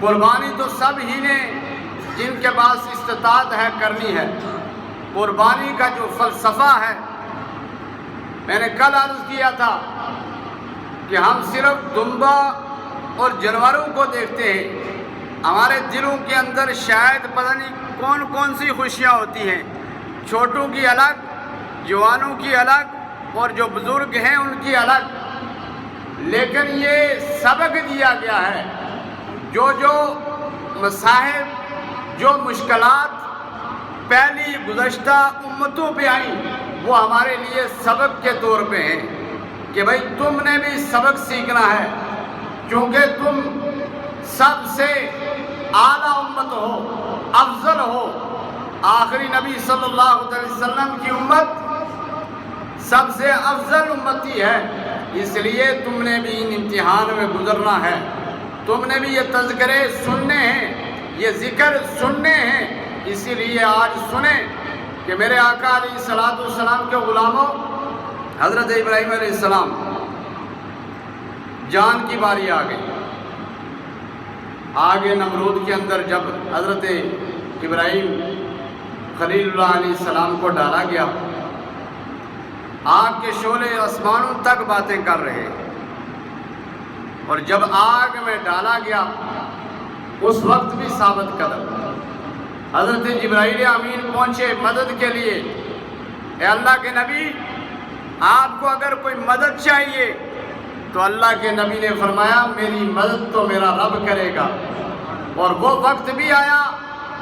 قربانی تو سب ہی نے جن کے پاس استطاعت ہے کرنی ہے۔ قربانی کا جو فلسفہ ہے، میں نے کل عرض کیا تھا کہ ہم صرف دمبا اور جانوروں کو دیکھتے ہیں، ہمارے دلوں کے اندر شاید پتہ نہیں کون کون سی خوشیاں ہوتی ہیں، چھوٹوں کی الگ، جوانوں کی الگ، اور جو بزرگ ہیں ان کی الگ۔ لیکن یہ سبق دیا گیا ہے، جو مصائب، جو مشکلات پہلی گزشتہ امتوں پہ آئیں، وہ ہمارے لیے سبق کے طور پہ ہیں کہ بھائی تم نے بھی سبق سیکھنا ہے، کیونکہ تم سب سے اعلیٰ امت ہو، افضل ہو۔ آخری نبی صلی اللہ علیہ وسلم کی امت سب سے افضل امتی ہے، اس لیے تم نے بھی ان امتحان میں گزرنا ہے، تم نے بھی یہ تذکرے سننے ہیں، یہ ذکر سننے ہیں۔ اسی لیے آج سنیں کہ میرے آقا علیہ الصلوۃ والسلام کے غلاموں، حضرت ابراہیم علیہ السلام جان کی باری آ گئی۔ آگے نمرود کے اندر جب حضرت ابراہیم خلیل اللہ علیہ السلام کو ڈالا گیا، آگ کے شعلے آسمانوں تک باتیں کر رہے، اور جب آگ میں ڈالا گیا اس وقت بھی ثابت قدم۔ حضرت جبرائیل امین پہنچے مدد کے لیے، اے اللہ کے نبی، آپ کو اگر کوئی مدد چاہیے تو اللہ کے نبی نے فرمایا میری مدد تو میرا رب کرے گا۔ اور وہ وقت بھی آیا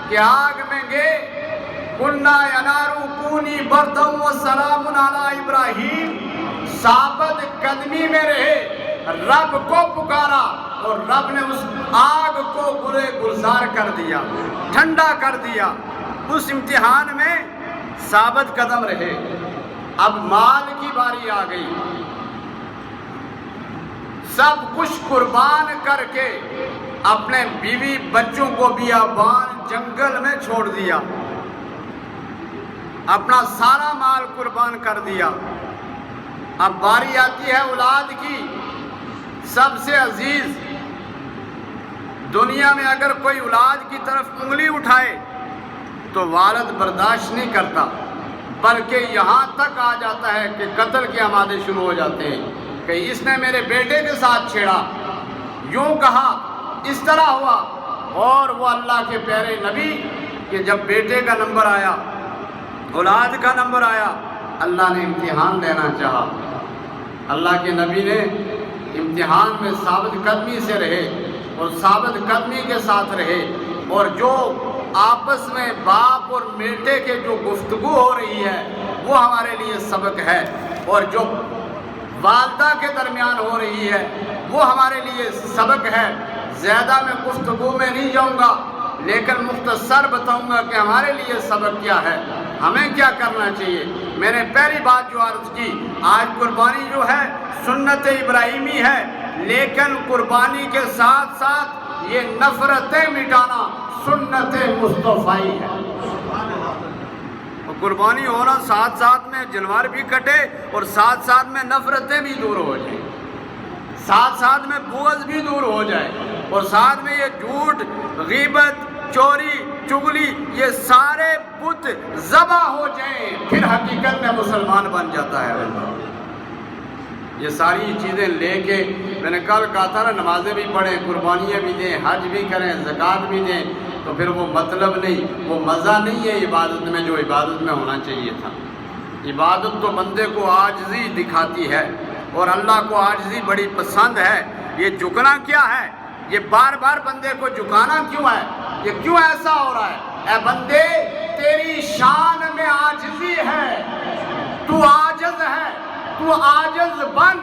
کہ آگ میں گئے، قُلْنَا يَا نَارُ كُونِي بَرْدًا وَسَلَامٌ عَلَىٰ إِبْرَاهِيمَ، ثابت قدمی میں رہے، رب کو پکارا، اور رب نے اس آگ کو گلے گلزار کر دیا، ٹھنڈا کر دیا۔ اس امتحان میں ثابت قدم رہے۔ اب مال کی باری آ گئی، سب کچھ قربان کر کے اپنے بیوی بچوں کو بیابان جنگل میں چھوڑ دیا، اپنا سارا مال قربان کر دیا۔ اب باری آتی ہے اولاد کی، سب سے عزیز۔ دنیا میں اگر کوئی اولاد کی طرف انگلی اٹھائے تو والد برداشت نہیں کرتا، بلکہ یہاں تک آ جاتا ہے کہ قتل کے آمادے شروع ہو جاتے ہیں کہ اس نے میرے بیٹے کے ساتھ چھیڑا، یوں کہا، اس طرح ہوا۔ اور وہ اللہ کے پیارے نبی کہ جب بیٹے کا نمبر آیا، اولاد کا نمبر آیا، اللہ نے امتحان لینا چاہا۔ اللہ کے نبی نے امتحان میں ثابت قدمی سے رہے، اور ثابت قدمی کے ساتھ رہے، اور جو آپس میں باپ اور بیٹے کے جو گفتگو ہو رہی ہے وہ ہمارے لیے سبق ہے، اور جو والدہ کے درمیان ہو رہی ہے وہ ہمارے لیے سبق ہے۔ زیادہ میں گفتگو میں نہیں جاؤں گا، لیکن مختصر بتاؤں گا کہ ہمارے لیے سبق کیا ہے، ہمیں کیا کرنا چاہیے۔ میں نے پہلی بات جو عرض کی، آج قربانی جو ہے سنت ابراہیمی ہے، لیکن قربانی کے ساتھ ساتھ یہ نفرتیں مٹانا سنت مصطفی ہے۔ قربانی ہونا ساتھ ساتھ میں جانور بھی کٹے، اور ساتھ ساتھ میں نفرتیں بھی دور ہو جائیں، ساتھ ساتھ میں بغض بھی دور ہو جائے، اور ساتھ میں یہ جھوٹ، غیبت، چوری، چغلی، یہ سارے بت ذبح ہو جائیں، پھر حقیقت میں مسلمان بن جاتا ہے۔ یہ ساری چیزیں لے کے میں نے کل کہا تھا نا، نمازیں بھی پڑھیں، قربانیاں بھی دیں، حج بھی کریں، زکوٰۃ بھی دیں، تو پھر وہ مطلب نہیں، وہ مزہ نہیں ہے عبادت میں جو عبادت میں ہونا چاہیے تھا۔ عبادت تو بندے کو عاجزی دکھاتی ہے، اور اللہ کو عاجزی بڑی پسند ہے۔ یہ جھکنا کیا ہے؟ یہ بار بار بندے کو جھکانا کیوں ہے؟ یہ کیوں ایسا ہو رہا ہے؟ اے بندے، تیری شان میں عاجزی ہے، تو عاجز ہے، تو عاجز بن،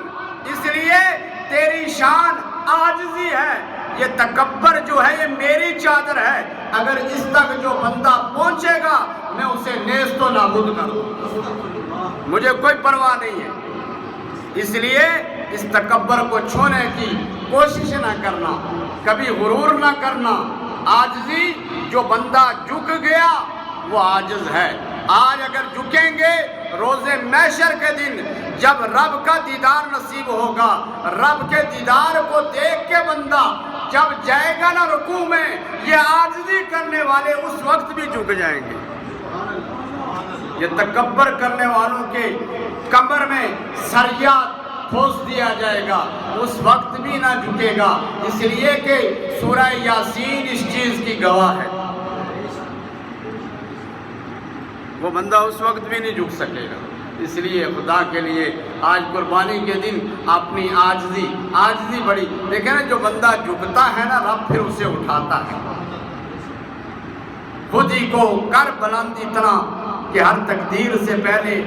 اس لیے تیری شان عاجزی ہے۔ یہ تکبر جو ہے یہ میری چادر ہے، اگر اس تک جو بندہ پہنچے گا میں اسے نیست و نابود کر دوں، مجھے کوئی پرواہ نہیں ہے۔ اس لیے اس تکبر کو چھونے کی کوشش نہ کرنا، کبھی غرور نہ کرنا۔ عاجزی، جو بندہ جھک گیا وہ عاجز ہے۔ آج اگر جھکیں گے، روز محشر کے دن جب رب کا دیدار نصیب ہوگا، رب کے دیدار کو دیکھ کے بندہ جب جائے گا نا رکوع میں، یہ عاجزی کرنے والے اس وقت بھی جھک جائیں گے۔ یہ تکبر کرنے والوں کے کمر میں سریات ٹھوس دیا جائے گا، اس وقت بھی نہ جھکے گا، اس لیے کہ سورہ یاسین اس چیز کی گواہ ہے۔ وہ بندہ اس وقت بھی نہیں جھک سکے گا۔ اس لیے خدا کے لیے آج قربانی کے دن اپنی عاجزی بڑی دیکھیں نا، جو بندہ جھکتا ہے نا رب پھر اسے اٹھاتا ہے۔ خود ہی کو کر بلند اتنا کہ ہر تقدیر سے پہلے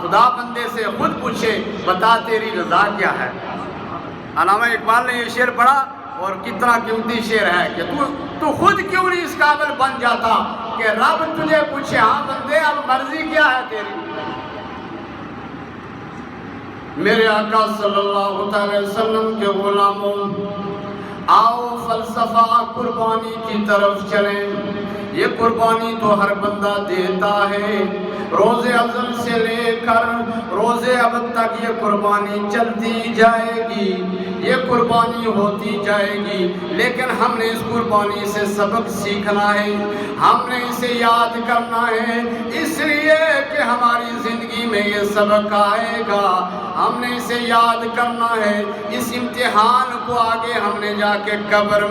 خدا بندے سے خود پوچھے بتا تیری رضا کیا ہے۔ علامہ اقبال نے یہ شعر پڑھا اور کتنا قیمتی شعر ہے کہ تو خود کیوں نہیں اس قابل بن جاتا کہ رب تجھے پوچھے ہاں بندے اب مرضی کیا ہے تیری۔ میرے آقا صلی اللہ علیہ وسلم کے غلاموں، آؤ فلسفہ قربانی کی طرف چلیں۔ یہ قربانی تو ہر بندہ دیتا ہے، روز ازل سے لے کر روز ابد تک یہ قربانی چلتی جائے گی، یہ قربانی ہوتی جائے گی، لیکن ہم نے اس قربانی سے سبق سیکھنا ہے، ہم نے اسے یاد کرنا ہے، اس لیے کہ ہماری زندگی میں یہ سبق آئے گا، ہم نے اسے یاد کرنا ہے۔ اس امتحان کو آگے ہم نے جا کے قبر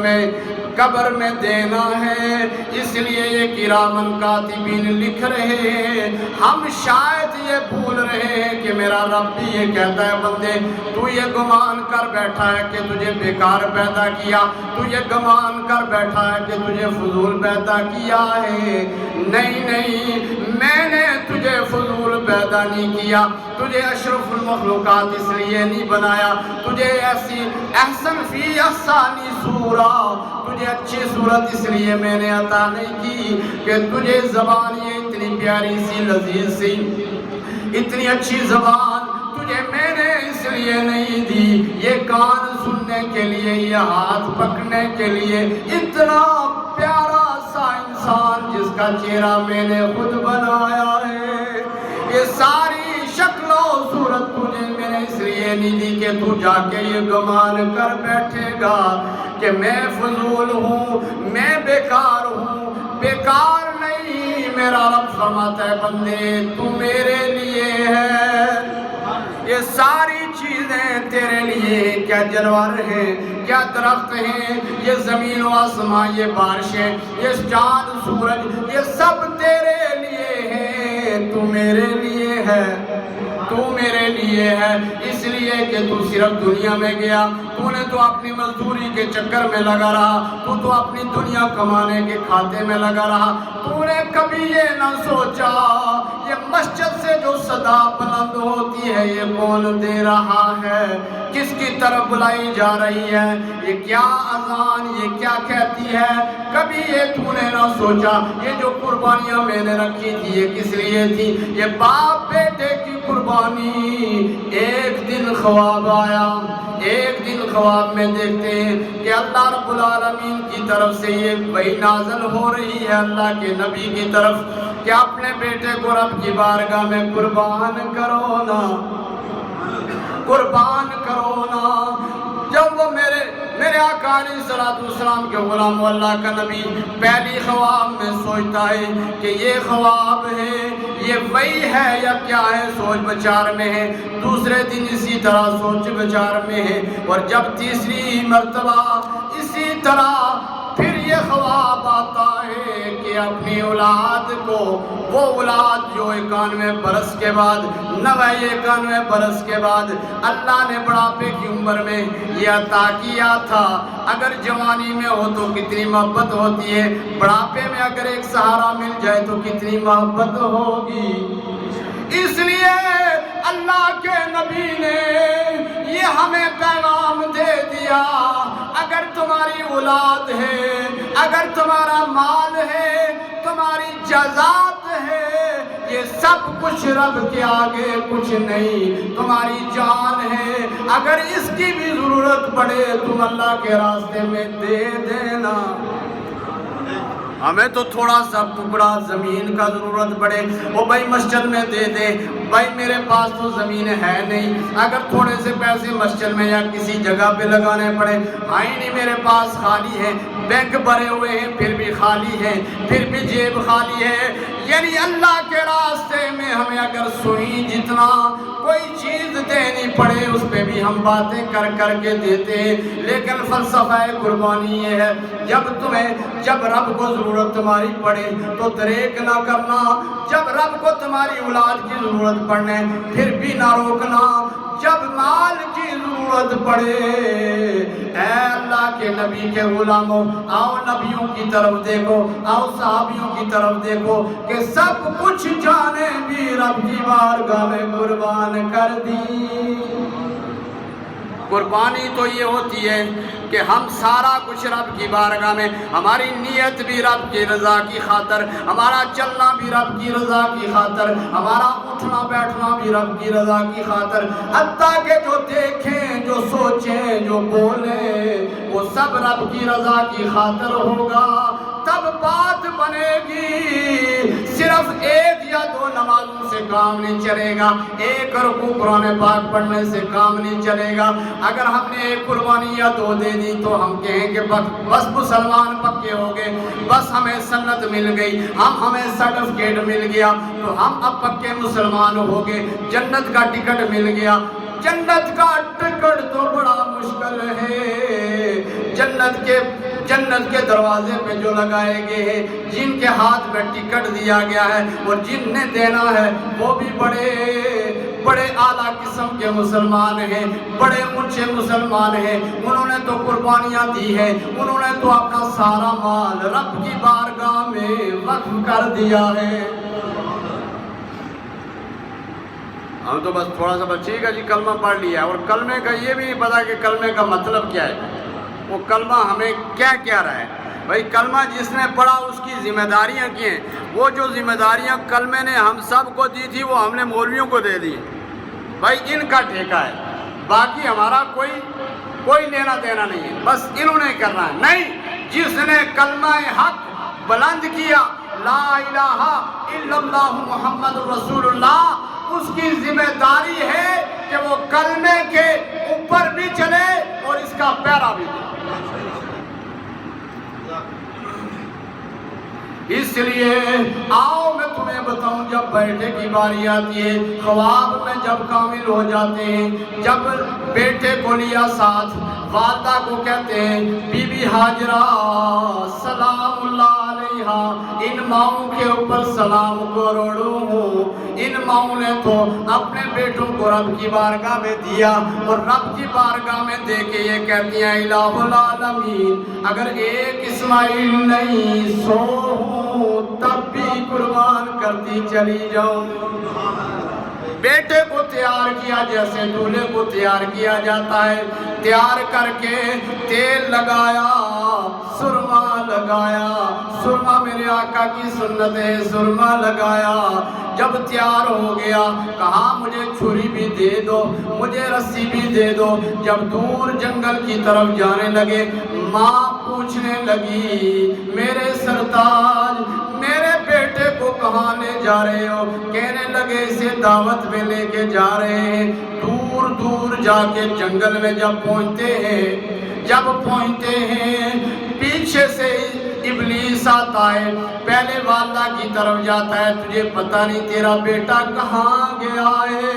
میں دینا ہے، اس لیے یہ کرامن کاتبین لکھ رہے ہیں۔ ہم شاید یہ بھول رہے ہیں کہ میرا رب بھی یہ کہتا ہے بندے تو یہ گمان کر بیٹھا ہے کہ تجھے بیکار پیدا کیا، تو یہ گمان کر بیٹھا ہے کہ تجھے فضول پیدا کیا ہے۔ نہیں، میں نے تجھے فضول پیدا نہیں کیا، تجھے اشرف المخلوقات اس لیے نہیں بنایا، تجھے ایسی احسن فی احسانی صورت، تجھے اچھی صورت اس لیے میں نے عطا نہیں کی کہ تجھے زبان یہ اتنی پیاری سی لذیذ سی اتنی اچھی زبان تجھے میں نے اس لیے نہیں دی، یہ کان سننے کے لیے، یہ ہاتھ پکڑنے کے لیے، اتنا پیارا سا انسان جس کا چہرہ میں نے خود بنایا ہے، یہ ساری شکل و صورت تجھے میں نے اس لیے نہیں دی کہ تو جا کے یہ گمان کر بیٹھے گا کہ میں فضول ہوں، میں بیکار ہوں۔ بیکار نہیں، میرا رب فرماتا ہے بندے تو میرے لیے ہے، یہ ساری چیزیں تیرے لیے، کیا جانور ہیں، کیا درخت ہیں، یہ زمین و آسمان، یہ بارشیں، یہ چاند سورج، یہ سب تیرے لیے ہیں، تو میرے لیے ہے، تو میرے لیے ہے، اس لیے کہ تو صرف دنیا میں گیا، تو نے تو اپنی مزدوری کے چکر میں لگا رہا، تو اپنی دنیا کمانے کے کھاتے میں لگا رہا، تو نے کبھی یہ نہ سوچا یہ مسجد سے جو صدا بلند ہوتی ہے یہ کون دے رہا ہے، کس کی طرف بلائی جا رہی ہے، یہ کیا اذان، یہ کیا کہتی ہے، کبھی یہ تو نے نہ سوچا۔ یہ جو قربانیاں میں نے رکھی تھی یہ کس لیے تھی، یہ باپ بیٹے کی قربانی۔ ایک دن خواب آیا، ایک دن خواب میں دیکھتے ہیں کہ اللہ رب العالمین کی طرف سے یہ وحی نازل ہو رہی ہے اللہ کے نبی کی طرف کہ اپنے بیٹے کو رب کی بارگاہ میں قربان کرو نا، قربان کرو نا۔ جب وہ میرے آقا علیہ السلام کے غلام اللہ کا نبی پہلی خواب میں سوچتا ہے کہ یہ خواب ہے، یہ وہی ہے یا کیا ہے، سوچ بچار میں ہے، دوسرے دن اسی طرح سوچ بچار میں ہے، اور جب تیسری مرتبہ اسی طرح پھر یہ خواب آتا ہے کہ اپنی اولاد کو، وہ اولاد جو 91 برس کے بعد، 91 برس کے بعد اللہ نے بڑھاپے کی عمر میں یہ عطا کیا تھا۔ اگر جوانی میں ہو تو کتنی محبت ہوتی ہے، بڑھاپے میں اگر ایک سہارا مل جائے تو کتنی محبت ہوگی۔ اس لیے اللہ کے نبی نے یہ ہمیں پیغام دے دیا، اگر تمہاری اولاد ہے، اگر تمہارا مال ہے، تمہاری جائیداد ہے، یہ سب کچھ رب کے آگے کچھ نہیں، تمہاری جان ہے، اگر اس کی بھی ضرورت پڑے تم اللہ کے راستے میں دے دینا۔ ہمیں تو تھوڑا سا ٹکڑا زمین کا ضرورت پڑے، وہ بھائی مسجد میں دے دے، بھائی میرے پاس تو زمین ہے نہیں، اگر تھوڑے سے پیسے مسجد میں یا کسی جگہ پہ لگانے پڑے، ہاں ہی نہیں میرے پاس خالی ہے، بینک بھرے ہوئے ہیں پھر بھی خالی ہے، پھر بھی جیب خالی ہے۔ یعنی اللہ کے راستے میں ہمیں اگر سوئی جتنا کوئی چیز دینی پڑے اس پہ بھی ہم باتیں کر کر کے دیتے ہیں، لیکن فلسفہ قربانی یہ ہے جب رب کو ضرورت تمہاری پڑے تو دریغ نہ کرنا، جب رب کو تمہاری اولاد کی ضرورت پڑنے پھر بھی نہ روکنا، جب مال کی ضرورت پڑے اے اللہ کے نبی کے غلاموں آؤ نبیوں کی طرف دیکھو، آؤ صحابیوں کی طرف دیکھو کہ سب کچھ جانے بھی رب کی بارگاہ میں قربان کر دی۔ قربانی تو یہ ہوتی ہے کہ ہم سارا کچھ رب کی بارگاہ میں، ہماری نیت بھی رب کی رضا کی خاطر، ہمارا چلنا بھی رب کی رضا کی خاطر، ہمارا اٹھنا بیٹھنا بھی رب کی رضا کی خاطر، حتیٰ کہ جو دیکھیں جو سوچیں جو بولیں وہ سب رب کی رضا کی خاطر ہوگا، تب بات بنے گی۔ صرف ایک یا دو نمازوں سے کام نہیں چلے گا، ایک رکوع قرآن پاک پڑھنے سے کام نہیں چلے گا۔ اگر ہم نے ایک قربانی یا دو دے دی تو ہم کہیں کہ بس مسلمان پکے ہو گئے، بس ہمیں سنت مل گئی، ہمیں سرٹیفکیٹ مل گیا تو ہم اب پکے مسلمان ہو گئے، جنت کا ٹکٹ مل گیا۔ جنت کا ٹکٹ تو بڑا مشکل ہے، جنت کے دروازے پہ جو لگائے گئے ہیں، جن کے ہاتھ میں ٹکٹ دیا گیا ہے اور جن نے دینا ہے وہ بھی بڑے اعلیٰ قسم کے مسلمان ہیں، بڑے اونچے مسلمان ہیں، انہوں نے تو قربانیاں دی ہیں، انہوں نے تو اپنا سارا مال رب کی بارگاہ میں وقف کر دیا ہے۔ ہم تو بس تھوڑا سا ٹھیک ہے جی کلمہ پڑھ لیا، اور کلمے کا یہ بھی نہیں پتا کہ کلمے کا مطلب کیا ہے، وہ کلمہ ہمیں کیا کیا رہا ہے۔ بھائی کلمہ جس نے پڑھا اس کی ذمہ داریاں کی ہیں، وہ جو ذمہ داریاں کلمے نے ہم سب کو دی تھی وہ ہم نے مولویوں کو دے دی، بھائی ان کا ٹھیکہ ہے، باقی ہمارا کوئی لینا دینا نہیں ہے، بس انہوں نے کرنا ہے۔ نہیں، جس نے کلمہ حق بلند کیا لا الہ الا اللہ محمد رسول اللہ، اس کی ذمہ داری ہے کہ وہ کلمے کے اوپر بھی چلے اور اس کا پیرا بھی دے۔ اس لیے آؤ میں تمہیں بتاؤں، جب بیٹے کی باری آتی ہے، خواب میں جب کامل ہو جاتے ہیں، جب بیٹے کو لیا ساتھ، والدہ کو کہتے ہیں بی بی ہاجرہ سلام اللہ علیہا، ان ماؤں کے اوپر سلام کروڑوں ہوں۔ ان ماؤں نے تو اپنے بیٹوں کو رب کی بارگاہ میں دیا اور رب کی بارگاہ میں دے کے یہ کہتی ہیں الہ العالمین، اگر ایک اسماعیل نہیں سو ہوں تب بھی قربان کرتی چلی جاؤں۔ بیٹے کو تیار کیا جیسے دولہے کو تیار کیا جاتا ہے، تیار کر کے تیل لگایا، سرما لگایا، سرما میرے آقا کی سنت ہے، سرما لگایا، جب تیار ہو گیا کہا مجھے چھری بھی دے دو، مجھے رسی بھی دے دو۔ جب دور جنگل کی طرف جانے لگے، ماں پوچھنے لگی میرے سرتاج میرے بیٹے کو کہاں لے جا رہے ہو؟ کہنے لگے اسے دعوت میں لے کے جا رہے ہیں۔ دور دور جا کے جنگل میں جب پہنچتے ہیں پیچھے سے ابلیس آتا ہے، پہلے والدہ کی طرف جاتا ہے، تجھے پتہ نہیں تیرا بیٹا کہاں گیا ہے۔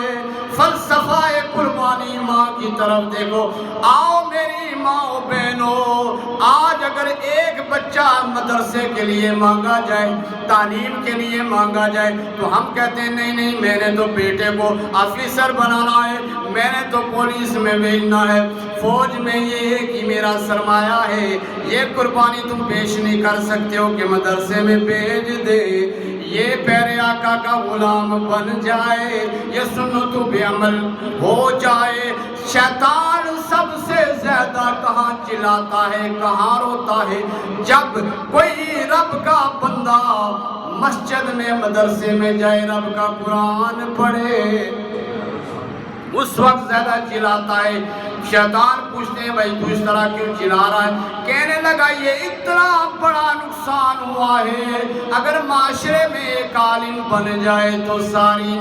فلسفہ قربانی ماں کی طرف دیکھو۔ آؤ میری ماں بہنوں، آج اگر ایک بچہ مدرسے کے لیے مانگا جائے، تعلیم کے لیے مانگا جائے تو ہم کہتے ہیں نہیں میں نے تو بیٹے کو آفیسر بنانا ہے، میں نے تو پولیس میں بھیجنا ہے، فوج میں یہ ہے کہ میرا سرمایہ ہے، یہ قربانی تم پیش نہیں کر سکتے ہو کہ مدرسے میں بھیج دے، یہ پیارے آقا کا غلام بن جائے، یہ سنت بے عمل ہو جائے۔ شیطان سب سے زیادہ کہاں چلاتا ہے، کہاں روتا ہے؟ جب کوئی رب کا بندہ مسجد میں مدرسے میں جائے، رب کا قرآن پڑھے، اس وقت زیادہ چلاتا ہے۔ شیطان پوچھتے ہیں بھائی تو اس طرح کیوں چلا رہا ہے؟ کہنے لگا یہ اتنا بڑا نقصان ہوا ہے، اگر معاشرے میں ایک عالم بن جائے تو ساری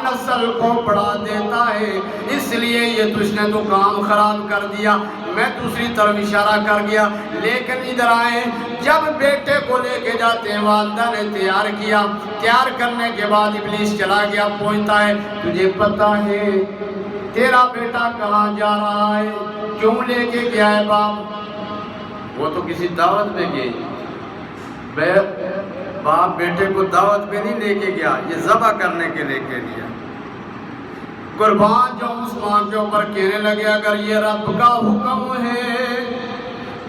نسل کو پڑھا دیتا ہے، اس لیے یہ تجھ نے تو کام خراب کر دیا۔ میں دوسری طرف اشارہ کر گیا، لیکن ادھر آئے، جب بیٹے کو لے کے جاتے ہیں، والدہ نے تیار کیا، تیار کرنے کے بعد ابلیس چلا گیا، پوچھتا ہے تجھے پتہ ہے تیرا بیٹا کہاں جا رہا ہے؟ کیوں لے کے گیا ہے باپ؟ وہ تو کسی دعوت پہ گئی، باپ بیٹے کو دعوت پہ نہیں لے کے گیا، یہ ذبح کرنے کے لے کے لیا۔ قربان جو اس ماں کے اوپر کہنے لگے اگر یہ رب کا حکم ہے،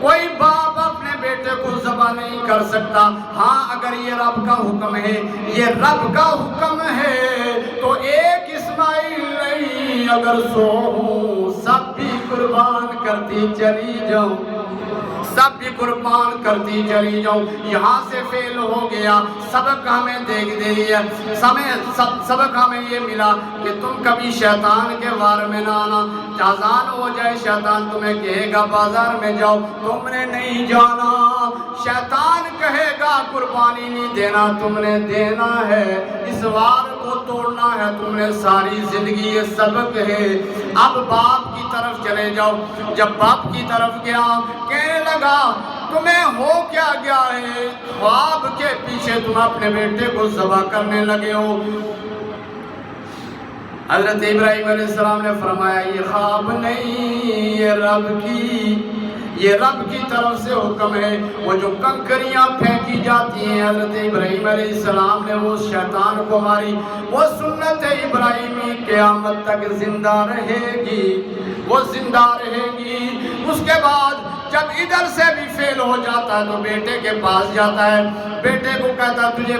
کوئی باپ اپنے بیٹے کو ذبح نہیں کر سکتا، ہاں اگر یہ رب کا حکم ہے، یہ رب کا حکم ہے تو ایک اسماعیل نہیں اگر 100 ہوں سب بھی قربان کرتی چلی جاؤں، سب بھی قربان کرتی چلی جاؤں۔ یہاں سے فیل ہو گیا، سبق ہمیں دیکھ دیا، سبق ہمیں یہ ملا کہ تم کبھی شیطان کے وار میں نہ آنا۔ اذان ہو جائے شیطان تمہیں کہے گا بازار میں جاؤ، تم نے نہیں جانا، شیطان کہے گا قربانی نہیں دینا، تم نے دینا ہے، اس وار کو توڑنا ہے تم نے ساری زندگی۔ یہ سبق ہے۔ اب باپ کی طرف چلے جاؤ۔ جب باپ کی طرف گیا کہنے لگا تمہیں ہو کیا گیا ہے، خواب کے پیچھے تم اپنے بیٹے کو ذبح کرنے لگے ہو۔ حضرت ابراہیم علیہ السلام نے فرمایا یہ خواب نہیں، یہ رب کی طرف سے حکم ہے۔ وہ جو کنکریاں پھینکی جاتی ہیں حضرت ابراہیم علیہ السلام نے وہ شیطان کو ماری، وہ سنت ابراہیمی قیامت تک زندہ رہے گی، وہ زندہ رہے گی۔ اس کے بعد جب ادھر سے بھی فیل ہو جاتا ہے تو بیٹے کے پاس جاتا ہے، بیٹے کو کہتا ہے تجھے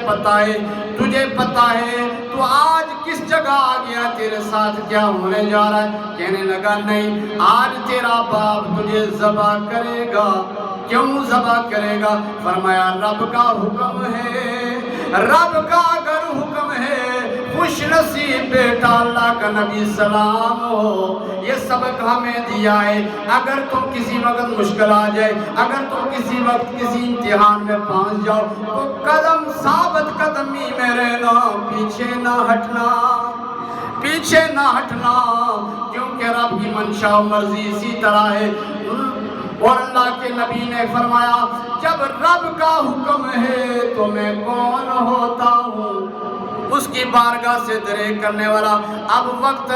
پتہ ہے تو آج کس جگہ آ گیا، تیرے ساتھ کیا ہونے جا رہا ہے؟ کہنے لگا نہیں، آج تیرا باپ تجھے ذبح کرے گا۔ کیوں ذبح کرے گا؟ فرمایا رب کا حکم ہے، رب کا اگر حکم ہے، خوش نصیب بیٹا اللہ کا نبی سلام ہو۔ یہ سبق ہمیں دیا ہے، اگر تم کسی وقت مشکل آ جائے، اگر تم کسی وقت کسی امتحان میں پھنس جاؤ تو قدم ثابت قدمی میں رہنا، پیچھے نہ ہٹنا، پیچھے نہ ہٹنا، کیونکہ رب کی منشا و مرضی اسی طرح ہے۔ اور اللہ کے نبی نے فرمایا جب رب کا حکم ہے تو میں کون ہوتا ہوں، اس کی بارگاہ سے دریغ کرنے والا۔ اب وقت آ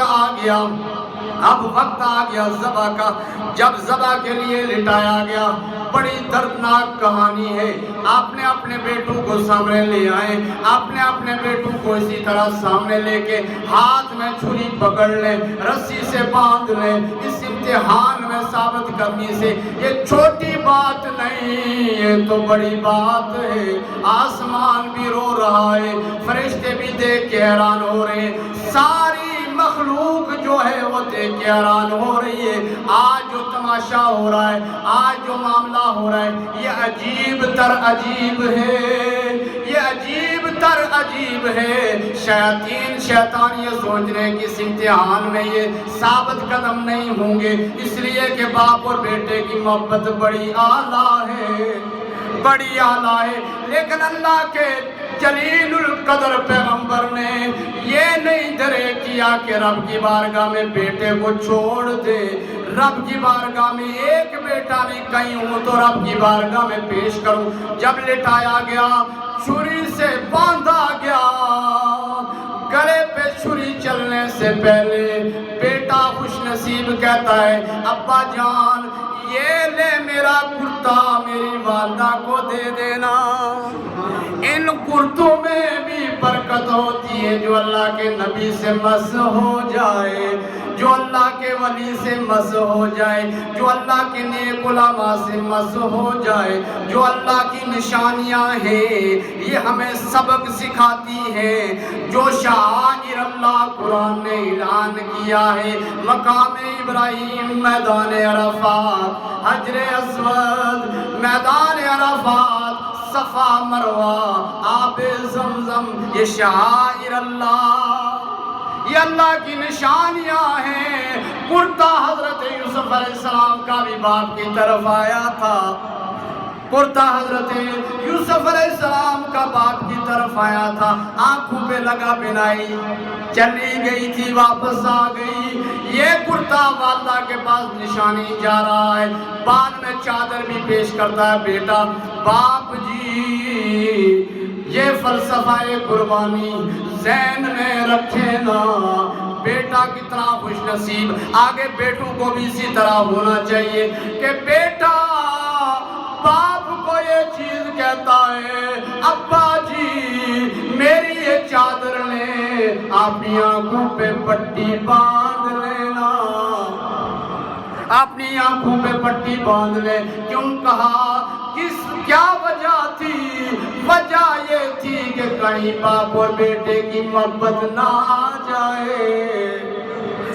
گیا ذبح کا۔ جب ذبح کے لیے لٹایا گیا، بڑی دردناک کہانی ہے۔ آپ نے اپنے بیٹوں کو سامنے لے آئے، آپ نے اپنے بیٹوں کو اسی طرح سامنے لے کے ہاتھ میں چھری پکڑ لیں، رسی سے باندھ لیں۔ اس امتحان میں ثابت کرنے سے یہ چھوٹی بات نہیں، یہ تو بڑی بات ہے۔ آسمان بھی رو رہا ہے، فرشتے بھی دیکھ کے حیران ہو رہے ہیں، ساری مخلوق جو ہے وہ دیکھ کے حیران ہو رہی ہے۔ آج جو تماشا ہو رہا ہے، آج جو معاملہ ہو رہا ہے، یہ عجیب تر عجیب ہے، یہ عجیب تر عجیب ہے۔ شیطان یہ سوچ رہے ہیں کہ اس امتحان میں یہ ثابت قدم نہیں ہوں گے، اس لیے کہ باپ اور بیٹے کی محبت بڑی اعلیٰ ہے، بڑی اعلیٰ ہے۔ لیکن اللہ کے جلیل القدر پیغمبر نے یہ نہیں درے کیا کہ رب کی بارگاہ میں بیٹے کو چھوڑ دے۔ رب کی بارگاہ میں ایک بیٹا نہیں، کہیں ہوں تو رب کی بارگاہ میں پیش کروں۔ جب لٹایا گیا، چھری سے باندھا گیا، گلے پہ چھری چلنے سے پہلے بیٹا خوش نصیب کہتا ہے ابا جان یہ لے میرا کرتا میری والدہ کو دے دینا۔ ان کرتوں میں بھی برکت ہوتی ہے، جو اللہ کے نبی سے مس ہو جائے، جو اللہ کے ولی سے مس ہو جائے، جو اللہ کے نیک علماء سے مس ہو جائے، جو اللہ کی نشانیاں ہیں یہ ہمیں سبق سکھاتی ہیں، جو شعائر اللہ قرآن نے اعلان کیا ہے۔ مقام ابراہیم، میدان عرفات، حجر اسود، میدان عرفات، صفا مروہ، آب زمزم، یہ شعائر اللہ، یہ اللہ کی نشانیاں ہیں۔ کرتا حضرت یوسف علیہ السلام کا بھی باپ کی طرف آیا تھا، کرتا حضرت یوسف علیہ السلام کا باپ کی طرف آیا تھا، آنکھوں پہ لگا بنائی، چلی گئی تھی واپس آ گئی۔ یہ کرتا والدہ کے پاس نشانی جا رہا ہے، بعد میں چادر بھی پیش کرتا ہے۔ بیٹا باپ جی یہ فلسفہ قربانی ذہن میں رکھے نا، بیٹا کتنا خوش نصیب۔ آگے بیٹوں کو بھی اسی طرح ہونا چاہیے کہ بیٹا باپ کو یہ چیز کہتا ہے، ابا جی میری یہ چادر لے، اپنی آنکھوں پہ پٹی باندھ لینا، اپنی آنکھوں پہ پٹی باندھ لے۔ کیوں کہا؟ کیا وجہ تھی؟ وجہ یہ تھی کہ کہیں باپ اور بیٹے کی محبت نہ آ جائے،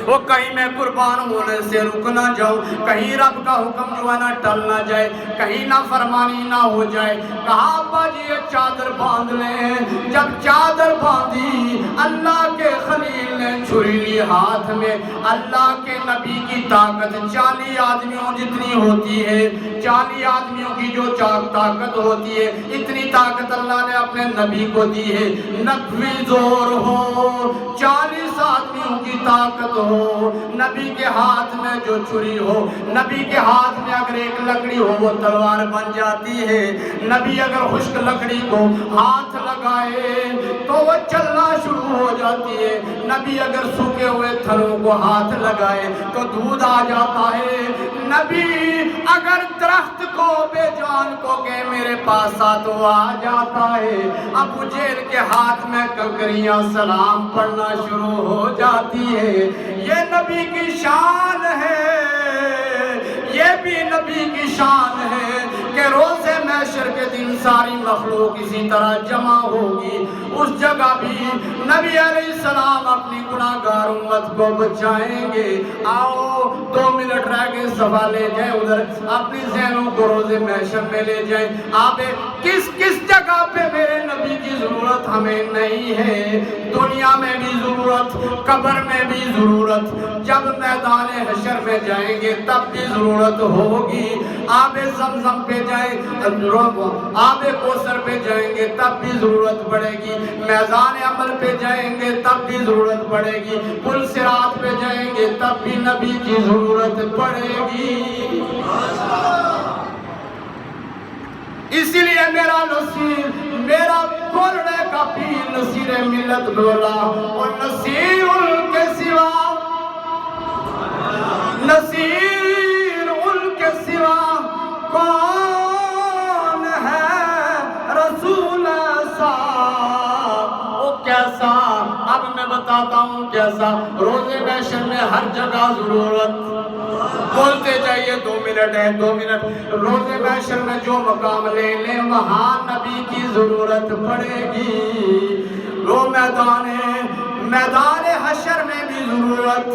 وہ کہیں میں قربان ہونے سے رک نہ جاؤں، کہیں رب کا حکم جو ہے نا ٹل نہ جائے، کہیں نہ فرمانی نہ ہو جائے۔ کہا ابا جی یہ چادر باندھ لیں۔ جب چادر باندھی، اللہ کے خلیل نے چھری لی ہاتھ میں۔ اللہ کے نبی کی طاقت 40 آدمیوں جتنی ہوتی ہے، 40 آدمیوں کی جو طاقت ہوتی ہے، اتنی طاقت اللہ نے اپنے نبی کو دی ہے۔ 90 زور ہو، 40 آدمیوں کی طاقت ہو، نبی کے ہاتھ میں جو چھری ہو، نبی کے ہاتھ میں اگر ایک لکڑی ہو وہ تلوار بن جاتی ہے۔ نبی اگر خشک لکڑی کو ہاتھ لگائے تو وہ چلنا شروع ہو جاتی ہے۔ نبی اگر سوکھے ہوئے تھنوں کو ہاتھ لگائے تو دودھ آ جاتا ہے۔ نبی اگر درخت کو بے جان کو کہ میرے پاس آ تو آ جاتا ہے۔ ابو جہل کے ہاتھ میں کنکریاں سلام پڑھنا شروع ہو جاتی ہے۔ یہ نبی کی شان ہے، یہ بھی نبی کی شان ہے کہ روز محشر کے دن ساری مخلوق اسی طرح جمع ہوگی۔ اس جگہ بھی نبی علیہ السلام اپنی گناہگار امت کو بچائیں گے۔ آؤ 2 منٹ رہ کے صفا لے جائیں، ادھر اپنی ذہنوں کو روز محشر میں لے جائیں۔ آپ کس کس جگہ پہ میرے نبی کی ضرورت ہمیں نہیں ہے؟ دنیا میں بھی ضرورت، قبر میں بھی ضرورت، جب میدان حشر میں جائیں گے تب بھی ضرورت ہوگی۔ آب زمزم پہ جائیں، آب کوثر پہ جائیں گے تب بھی ضرورت پڑے گی، میدان عمل پہ جائیں گے تب بھی ضرورت پڑے گی، پل صراط پہ جائیں گے تب بھی نبی کی ضرورت پڑے گی۔ اسی لیے میرا نصیر، میرا بولنے کا پیر نصیر ملت بولا، اور نصیر ان کے سوا، نصیر ان کے سوا کون ہے رسول ایسا؟ وہ کیسا؟ اب میں بتاتا ہوں کیسا۔ روز محشر میں ہر جگہ ضرورت، بولتے جائیے 2 منٹ ہے 2 منٹ۔ روز محشر میں جو مقام لے لیں وہاں نبی کی ضرورت پڑے گی۔ وہ میدان حشر میں بھی ضرورت،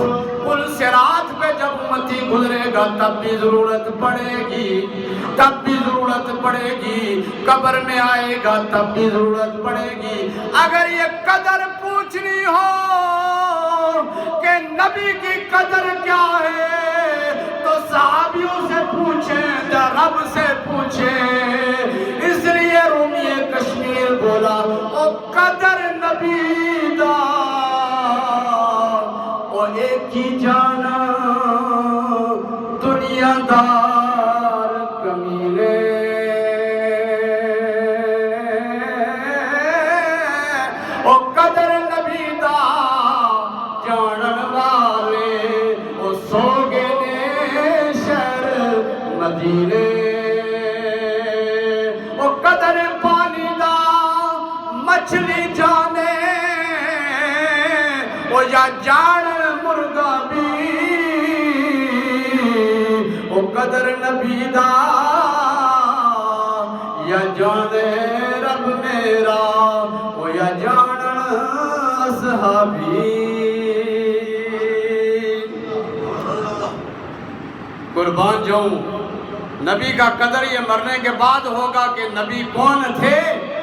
پل صراط پہ جب امتی گزرے گا تب بھی ضرورت پڑے گی، تب بھی ضرورت پڑے گی، قبر میں آئے گا تب بھی ضرورت پڑے گی۔ اگر یہ قدر پوچھنی ہو کہ نبی کی قدر کیا ہے تو صحابیوں سے پوچھیں یا رب سے پوچھیں۔ اس لیے رومی کشمیر بولا او قدر نبی دا او ایک ہی جانا دنیا دار کمینے، او قدر نبی دا جانن والے او سوگے نے شہر مدینے، او قدر پانی دا مچھلی جانے او یا جانن مرغا بھی، او قدر نبی دا یا جانے رب میرا او یا جانن اصحابی۔ قربان جاؤں، نبی کا قدر یہ مرنے کے بعد ہوگا کہ نبی کون تھے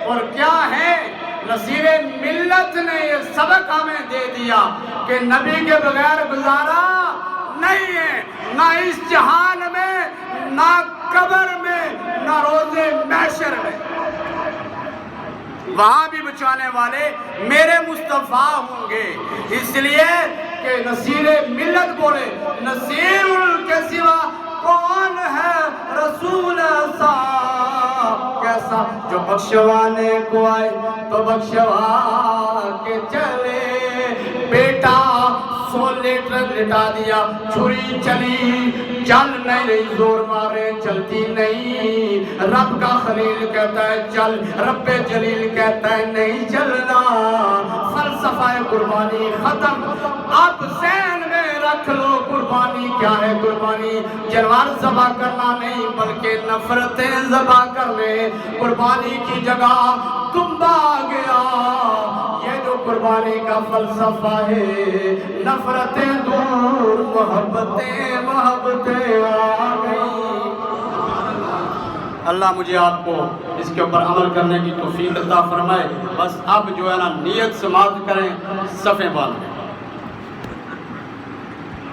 اور کیا ہے۔ نصیر ملت نے یہ سبق ہمیں دے دیا کہ کہ نبی کے بغیر گزارا نہیں ہے، نہ اس جہان میں، نہ قبر میں، نہ روز محشر میں۔ وہاں بھی بچانے والے میرے مصطفیٰ ہوں گے، اس لیے کہ نصیر ملت بولے نصیر کے سوا کون ہے رسول ایسا کیسا، جو بخشوانے کو آئے تو بخشوا کے چلے، بیٹا 100 لیٹر لٹا دیا، چھری چلی چل نہیں رہی، زور مارے چلتی نہیں، رب کا خلیل کہتا ہے چل، رب جلیل کہتا ہے نہیں چلنا، فلسفہ قربانی ختم، اب ذہن میں رکھ لو قربانی کیا ہے۔ قربانی جانور ذبح کرنا نہیں بلکہ نفرتیں ذبح کرنے، قربانی کی جگہ تمبا آ گیا، یہ جو قربانی کا فلسفہ ہے، نفرتیں دور محبتیں آ گئی۔ اللہ مجھے آپ کو اس کے اوپر عمل کرنے کی توفیق عطا فرمائے۔ بس اب جو ہے نا نیت سماعت کریں، صفیں باندھیں۔